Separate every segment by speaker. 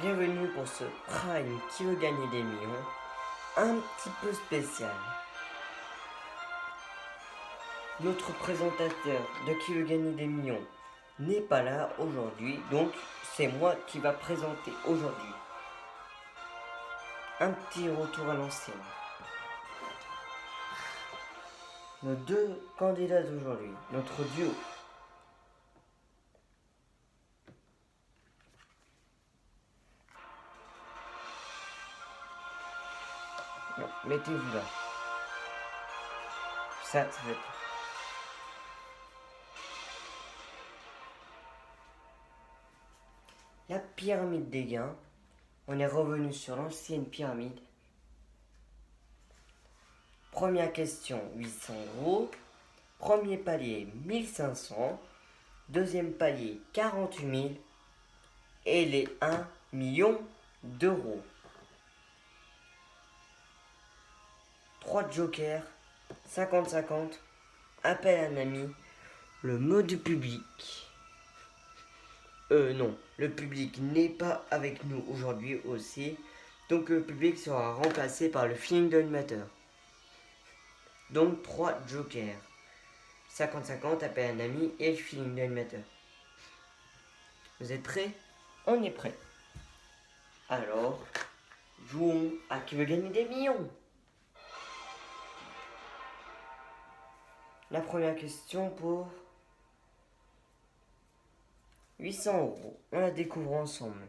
Speaker 1: Bienvenue pour ce Prime qui veut gagner des millions, un petit peu spécial. Notre présentateur de qui veut gagner des millions n'est pas là aujourd'hui, donc c'est moi qui va présenter aujourd'hui. Un petit retour à l'ancienne. Nos deux candidats d'aujourd'hui, notre duo. Non, mettez-vous là. Ça va être... La pyramide des gains. On est revenu sur l'ancienne pyramide. Première question, 800 euros. Premier palier, 1500. Deuxième palier, 48 000. Et les 1 million d'euros. 3 jokers, 50-50. Appel à un ami. Le mot du public. Non, le public n'est pas avec nous aujourd'hui aussi. Donc le public sera remplacé par le feeling de l'animateur. Donc 3 jokers. 50-50, appel à un ami et le feeling de l'animateur. Vous êtes prêts? On est prêts. Alors, jouons à qui veut gagner des millions. La première question pour 800 euros. On la découvre ensemble.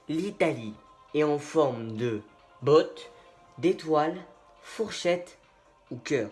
Speaker 1: L'Italie est en forme de botte, d'étoile, fourchette ou cœur.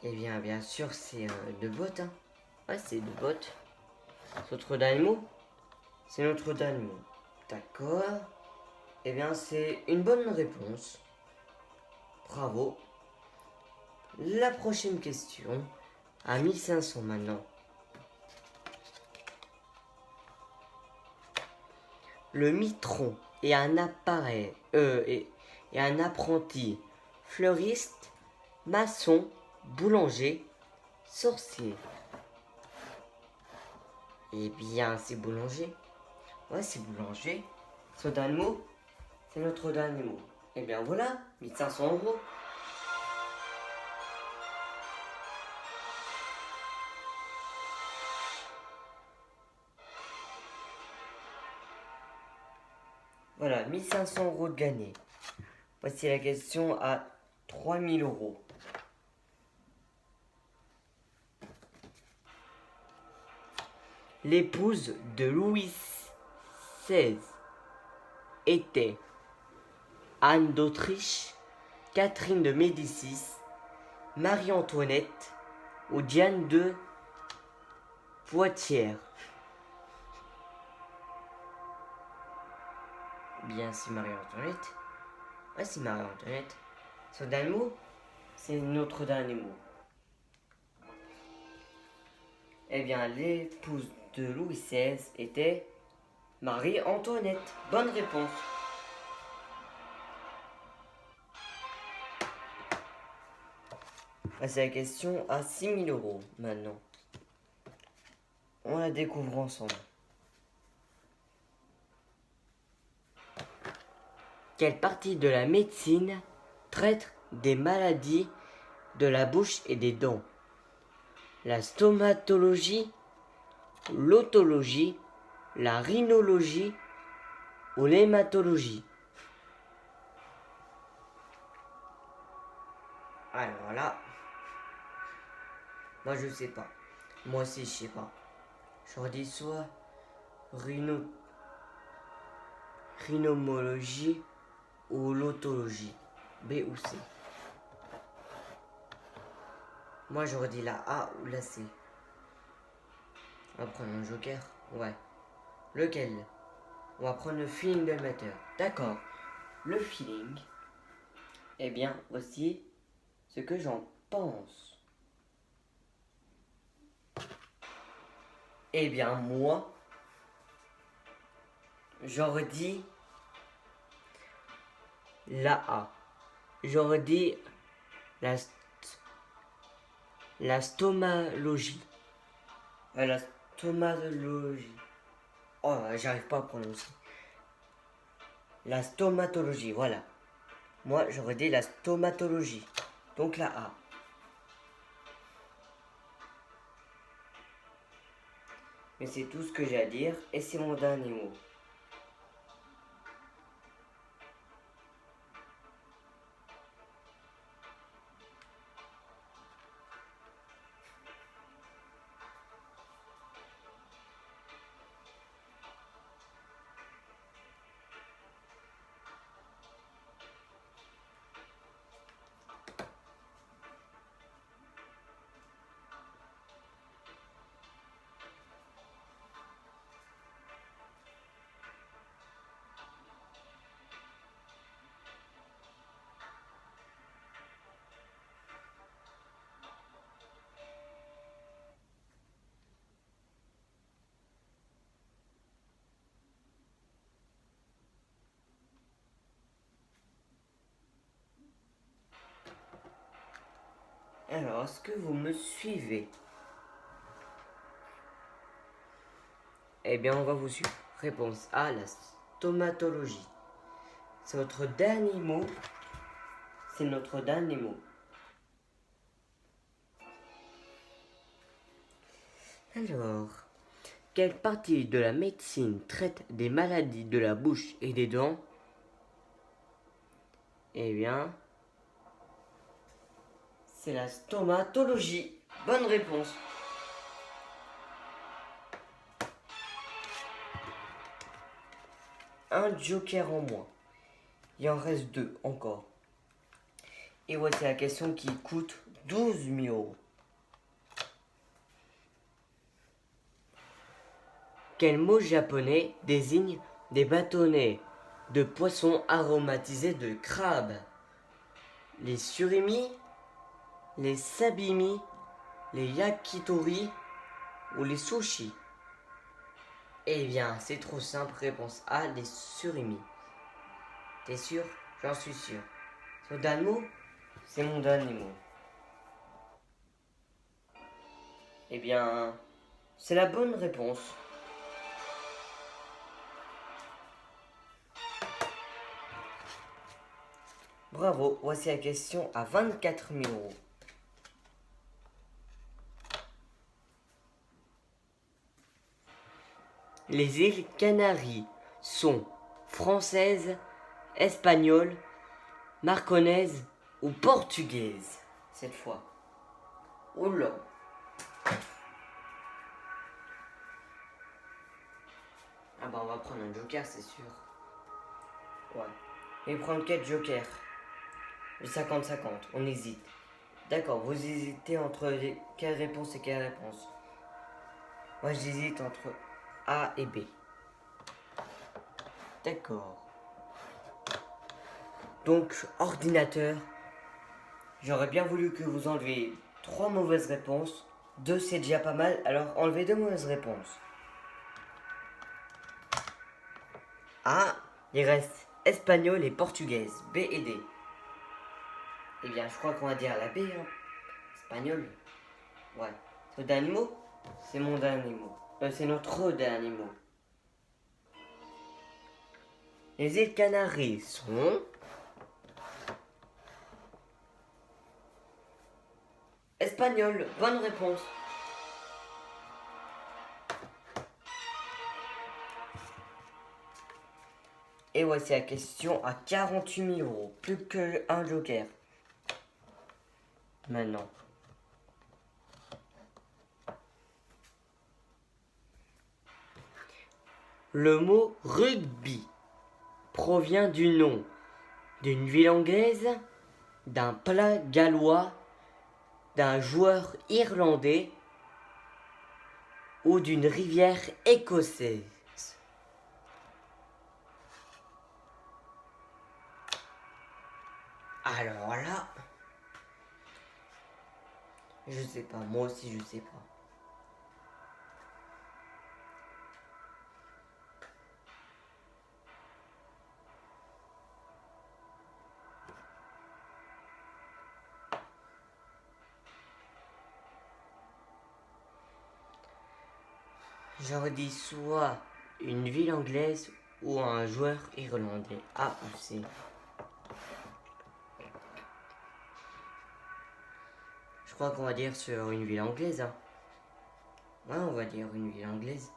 Speaker 1: Eh bien sûr, c'est de botte. Hein. Ouais, c'est de botte. C'est notre dernier mot. C'est notre dernier mot. D'accord. Eh bien, c'est une bonne réponse. Bravo. La prochaine question, à 1500 maintenant. Le mitron est un appareil, et un apprenti fleuriste, maçon, boulanger, sorcier. Eh bien, c'est boulanger. Ouais, c'est boulanger. Son dernier mot, c'est notre dernier mot. Eh bien voilà, 1500 euros. Voilà, 1500 euros de gagnés. Voici la question à 3000 euros. L'épouse de Louis XVI était Anne d'Autriche, Catherine de Médicis, Marie-Antoinette ou Diane de Poitiers. Bien, c'est Marie-Antoinette. Ouais, c'est Marie-Antoinette. Son dernier mot, c'est notre dernier mot. Eh bien, l'épouse de Louis XVI était Marie-Antoinette. Bonne réponse. C'est la question à 6000 euros maintenant. On la découvre ensemble. Quelle partie de la médecine traite des maladies de la bouche et des dents? La stomatologie, l'otologie, la rhinologie ou l'hématologie? Alors là, moi je sais pas. Moi aussi je sais pas. Je redis soit rhinomologie ou l'otologie. B ou C. Moi j'aurais dit la A ou la C. On va prendre un joker. Ouais. Lequel? On va prendre le feeling de l'amateur. D'accord. Le feeling. Eh bien, voici ce que j'en pense. Eh bien, moi, j'aurais dit la A. J'aurais dit la stomalogie. La stomatologie. Oh, j'arrive pas à prononcer. La stomatologie, voilà. Moi, j'aurais dit la stomatologie. Donc la A. Mais c'est tout ce que j'ai à dire et c'est mon dernier mot. Alors, est-ce que vous me suivez? Eh bien, on va vous suivre. Réponse A, la stomatologie. C'est votre dernier mot. C'est notre dernier mot. Alors, quelle partie de la médecine traite des maladies de la bouche et des dents? Eh bien, c'est la stomatologie. Bonne réponse. Un joker en moins. Il en reste 2 encore. Et voici la question qui coûte 12 000 euros. Quel mot japonais désigne des bâtonnets de poissons aromatisés de crabe? Les surimi, les sabimi, les yakitori ou les sushis? Eh bien, c'est trop simple. Réponse A, les surimi. T'es sûr? J'en suis sûr. Ton dernier mot? C'est mon dernier mot. Eh bien, c'est la bonne réponse. Bravo, voici la question à 24 000 euros. Les îles Canaries sont françaises, espagnoles, marconaises ou portugaises cette fois? Oula. Ah bah on va prendre un joker, c'est sûr. Ouais. Et prendre quel joker? Le 50-50, on hésite. D'accord, vous hésitez entre quelle réponse et quelle réponse? Moi j'hésite entre A et B. D'accord. Donc, ordinateur, j'aurais bien voulu que vous enleviez 3 mauvaises réponses. 2 c'est déjà pas mal, alors enlevez 2 mauvaises réponses. A, il reste espagnol et portugaise. B et D. Eh bien, je crois qu'on va dire la B, hein. Espagnol. Ouais. C'est le dernier mot? C'est mon dernier mot. C'est notre dernier mot. Les îles Canaries sont... Espagnol. Bonne réponse. Et voici la question à 48 000 euros. Plus qu'un joker. Maintenant. Le mot rugby provient du nom d'une ville anglaise, d'un plat gallois, d'un joueur irlandais ou d'une rivière écossaise. Alors là, je sais pas, moi aussi je sais pas. J'aurais dit soit une ville anglaise ou un joueur irlandais. A ou C. Je crois qu'on va dire sur une ville anglaise. Hein. Ouais, on va dire une ville anglaise.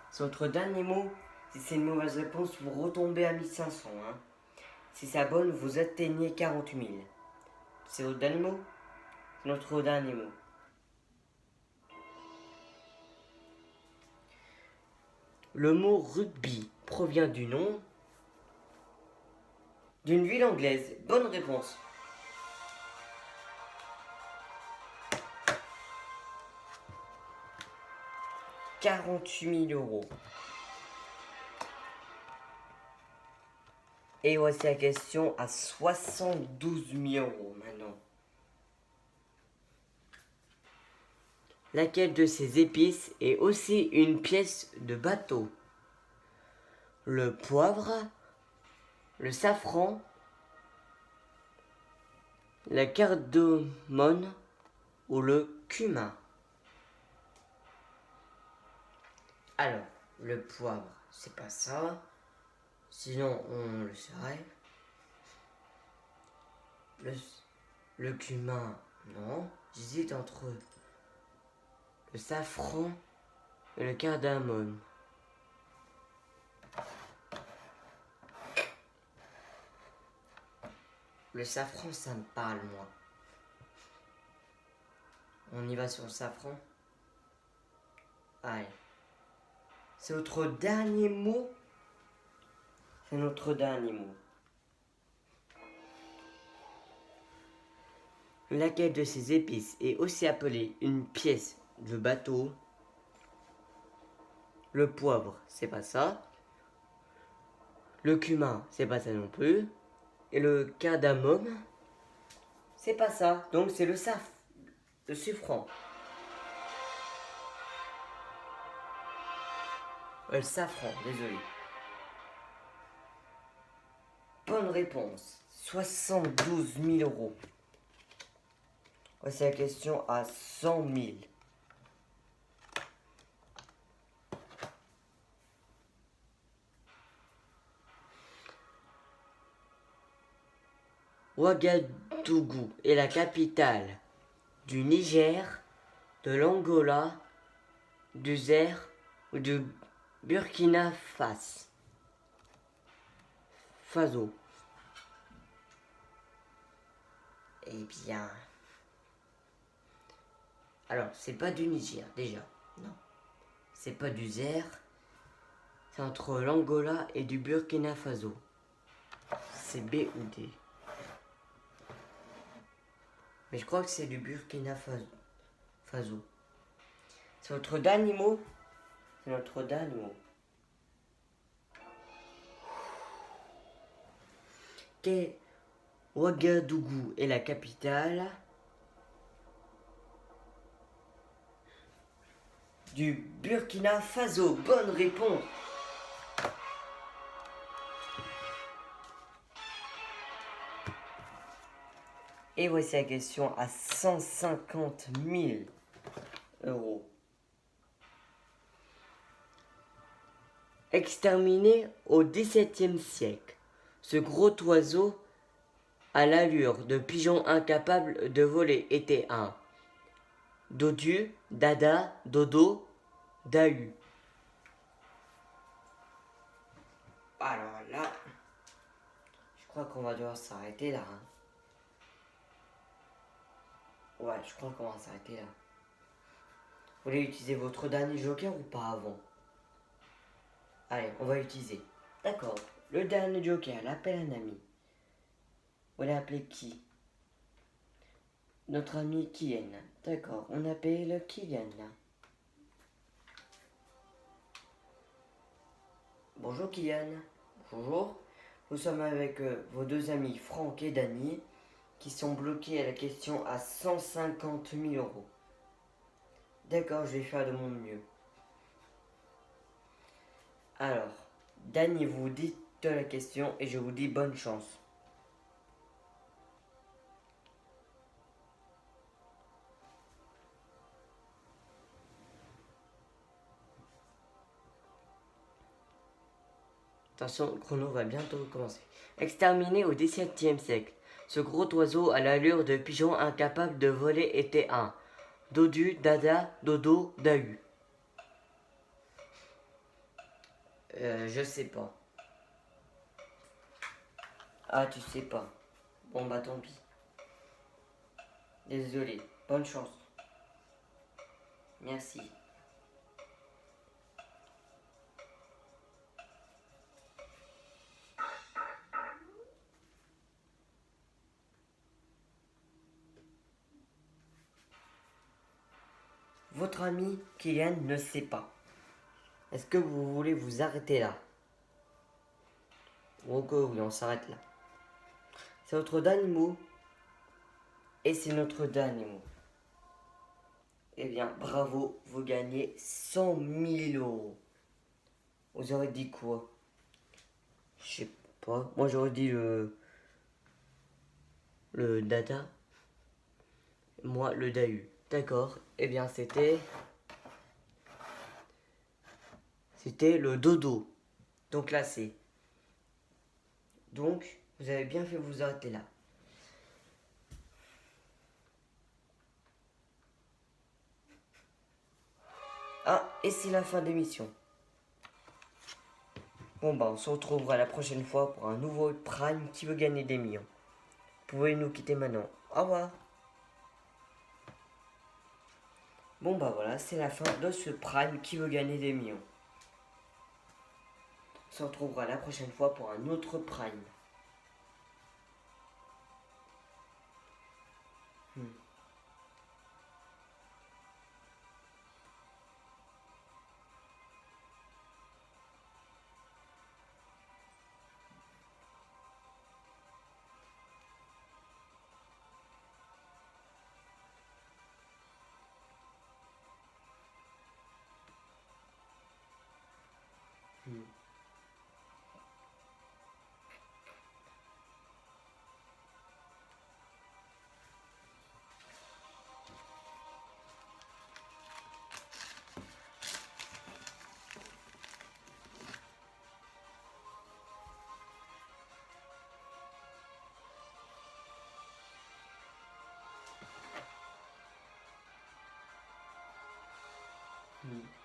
Speaker 1: C'est votre dernier mot. Si c'est une mauvaise réponse, vous retombez à 1500. Hein. Si c'est bonne, vous atteignez 40 000. C'est votre dernier mot? C'est notre dernier mot. Le mot rugby provient du nom d'une ville anglaise. Bonne réponse. « 48 000 euros. Et voici la question à 72 000 euros maintenant. Laquelle de ces épices est aussi une pièce de bateau? Le poivre, le safran, la cardamome ou le cumin? Alors, le poivre, c'est pas ça. Sinon, on le saurait. Le cumin, non. J'hésite entre le safran et le cardamome. Le safran, ça me parle, moi. On y va sur le safran. Allez. C'est notre dernier mot. C'est notre dernier mot. Laquelle de ces épices est aussi appelée une pièce de bateau? Le poivre, c'est pas ça. Le cumin, c'est pas ça non plus. Et le cardamome, c'est pas ça. Donc c'est le safran. Le safran, désolé. Bonne réponse. 72 000 euros. Voici la question à 100 000. Ouagadougou est la capitale du Niger, de l'Angola, du Zaire ou du Burkina Faso. Eh bien... Alors, c'est pas du Niger, déjà. Non. C'est pas du Zaire. C'est entre l'Angola et du Burkina Faso. C'est B ou D. Mais je crois que c'est du Burkina Faso. C'est notre dernier mot. C'est notre dernier mot. Ouagadougou est la capitale du Burkina Faso. Bonne réponse. Et voici la question à 150 000 euros. Exterminé au XVIIe siècle, ce gros oiseau à l'allure de pigeon incapable de voler était un dodu, dada, dodo, dahu. Alors là, je crois qu'on va devoir s'arrêter là. Hein. Ouais, je crois qu'on va s'arrêter là. Vous voulez utiliser votre dernier joker ou pas avant? Allez, on va utiliser. D'accord. Le dernier joker, elle appelle un ami. Vous l'avez qui? Notre ami Kylian. D'accord, on appelle Kylian. Bonjour Kylian. Bonjour. Nous sommes avec vos deux amis Franck et Dany qui sont bloqués à la question à 150 000 euros. D'accord, je vais faire de mon mieux. Alors, Dany, vous dites la question et je vous dis bonne chance. Attention, le chrono va bientôt commencer. Exterminé au XVIIe siècle, ce gros oiseau à l'allure de pigeon incapable de voler était un dodu, dada, dodo, dahu. Je sais pas. Ah, tu sais pas. Bon bah tant pis. Désolé. Bonne chance. Merci. Votre ami Kylian ne sait pas. Est-ce que vous voulez vous arrêter là? Ok, oui, on s'arrête là. C'est notre dernier mot. Et c'est notre dernier mot. Eh bien, bravo, vous gagnez 100 000 euros. Vous aurez dit quoi? Je sais pas. Moi, j'aurais dit le data. Moi, le dahu. D'accord. Eh bien, c'était le dodo. Donc là, c'est. Donc, vous avez bien fait de vous arrêter là. Ah, et c'est la fin de l'émission. Bon, bah, on se retrouvera la prochaine fois pour un nouveau Prime qui veut gagner des millions. Vous pouvez nous quitter maintenant. Au revoir. Bon, bah voilà, c'est la fin de ce Prime qui veut gagner des millions. On se retrouvera la prochaine fois pour un autre Prime. Hmm. Hmm. Hmm.